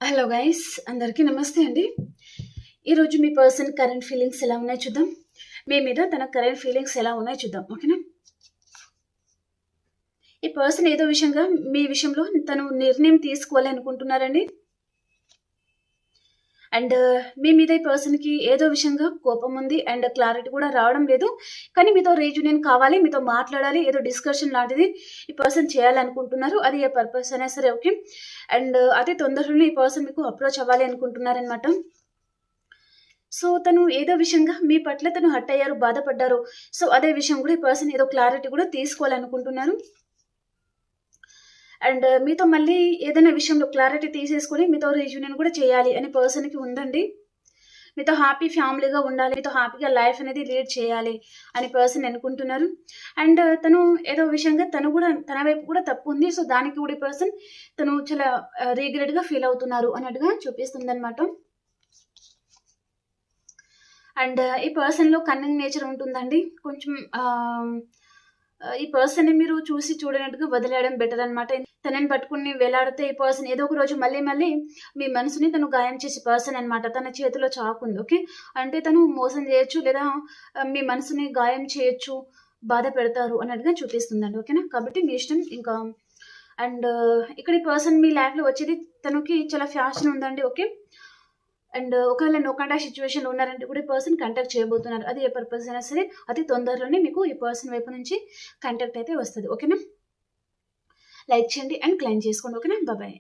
Hello guys, అందరికీ నమస్తే అండి. ఈరోజు మీ పర్సన్ కరెంట్ ఫీలింగ్స్ ఎలా ఉన్నాయో చూద్దాం. మీ మీద తన కరెంట్ ఫీలింగ్స్ ఎలా ఉన్నాయో చూద్దాం, ఓకేనా? ఈ పర్సన్ ఏదో విషయంగా మీ విషయంలో తను నిర్ణయం తీసుకోవాలి అనుకుంటున్నారండి. అండ్ మీ మీద ఈ పర్సన్కి ఏదో విషయంగా కోపం ఉంది అండ్ క్లారిటీ కూడా రావడం లేదు. కానీ మీతో రీయూనియన్ కావాలి, మీతో మాట్లాడాలి, ఏదో డిస్కషన్ లాంటిది ఈ పర్సన్ చేయాలనుకుంటున్నారు. అది ఏ పర్పస్ అయినా సరే ఓకే. అండ్ అతి తొందరలోనే ఈ పర్సన్ మీకు అప్రోచ్ అవ్వాలి అనుకుంటున్నారనమాట. సో తను ఏదో విషయంగా మీ పట్ల తను హర్ట్ అయ్యారు, బాధపడ్డారు. సో అదే విషయం కూడా ఈ పర్సన్ ఏదో క్లారిటీ కూడా తీసుకోవాలనుకుంటున్నారు. అండ్ మీతో మళ్ళీ ఏదైనా విషయంలో క్లారిటీ తీసేసుకొని మీతో రీయూనియన్ కూడా చేయాలి అని పర్సన్కి ఉందండి. మీతో హ్యాపీ ఫ్యామిలీగా ఉండాలి, మీతో హ్యాపీగా లైఫ్ అనేది లీడ్ చేయాలి అని పర్సన్ అనుకుంటున్నారు. అండ్ తను ఏదో విషయంగా తన వైపు కూడా తప్పు ఉంది. సో దానికి కూడా ఈ పర్సన్ తను చాలా రీగ్రెట్గా ఫీల్ అవుతున్నారు అన్నట్టుగా చూపిస్తుంది అనమాట. అండ్ ఈ పర్సన్లో కన్నింగ్ నేచర్ ఉంటుందండి. కొంచెం ఈ పర్సన్ని మీరు చూసి చూడనట్టుగా వదిలేయడం బెటర్ అనమాట. తనని పట్టుకుని వేలాడితే ఈ పర్సన్ ఏదో ఒక రోజు మళ్ళీ మీ మనసుని తను గాయం చేసే పర్సన్ అనమాట. తన చేతిలో చాకుంది, ఓకే. అంటే తను మోసం చేయొచ్చు, లేదా మీ మనసుని గాయం చేయొచ్చు, బాధ పెడతారు అన్నట్టుగా చూపిస్తుందండి, ఓకేనా? కాబట్టి మీ ఇష్టం ఇంకా. అండ్ ఇక్కడ ఈ పర్సన్ మీ లైఫ్లో వచ్చేది తనకి చాలా ఫ్యాషన్ ఉందండి, ఓకే. అండ్ ఒకవేళ నో కాంటాక్ట్ సిచ్యువేషన్లో ఉన్నారంటే కూడా ఈ పర్సన్ కాంటాక్ట్ చేయబోతున్నారు. అది ఏ పర్పస్ అయినా సరే అతి తొందరలోనే మీకు ఈ పర్సన్ వైపు నుంచి కాంటాక్ట్ అయితే వస్తుంది, ఓకేనా? లైక్ చేయండి అండ్ క్లైమ్ చేసుకోండి, ఓకేనా? బాయ్.